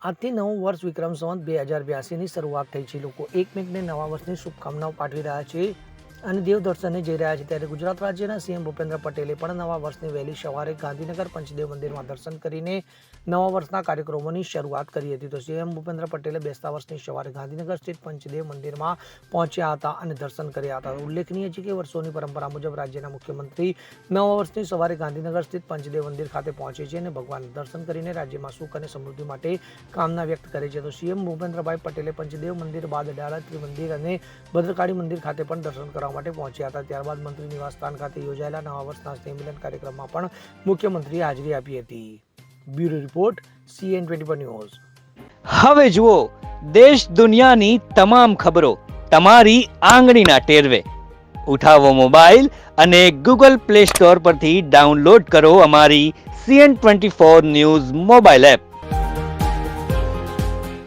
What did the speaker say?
આજથી નવું વર્ષ વિક્રમ સંવત 2082ની શરૂઆત થઈ છે. લોકો એકમેકને નવા વર્ષની શુભકામનાઓ પાઠવી રહ્યા છે અને દેવદર્શને જઈ રહ્યા છે. ત્યારે ગુજરાત રાજ્યના સીએમ ભૂપેન્દ્ર પટેલે પણ નવા વર્ષની વહેલી સવારે ગાંધીનગર પંચદેવ મંદિરમાં દર્શન કરીને નવા વર્ષના કાર્યક્રમોની શરૂઆત કરી હતી. તો સીએમ ભૂપેન્દ્ર પટેલે બેસતા વર્ષની સવારે ગાંધીનગર સ્થિત પંચદેવ મંદિરમાં પહોંચ્યા હતા અને દર્શન કર્યા હતા. ઉલ્લેખનીય છે કે વર્ષોની પરંપરા મુજબ રાજ્યના મુખ્યમંત્રી નવા વર્ષની સવારે ગાંધીનગર સ્થિત પંચદેવ મંદિર ખાતે પહોંચે છે અને ભગવાન દર્શન કરીને રાજ્યમાં સુખ અને સમૃદ્ધિ માટે કામના વ્યક્ત કરે છે. તો સીએમ ભૂપેન્દ્રભાઈ પટેલે પંચદેવ મંદિર બાદ અડાલજ મંદિર અને ભદ્રકાળી મંદિર ખાતે પણ દર્શન કરવા માટે પહોંચ્યા હતા. ત્યારબાદ મંત્રી નિવાસ સ્થાન ખાતે યોજાયેલા નવા વર્ષના સ્નેહ મિલન કાર્યક્રમમાં પણ મુખ્યમંત્રીએ હાજરી આપી હતી. Bureau report CN24 news. હવે જુઓ દેશ દુનિયાની તમામ ખબરો તમારી આંગળીના ટેરવે. ઉઠાવો મોબાઈલ અને Google Play Store પરથી ડાઉનલોડ કરો અમારી CN24 ન્યૂઝ મોબાઈલ એપ.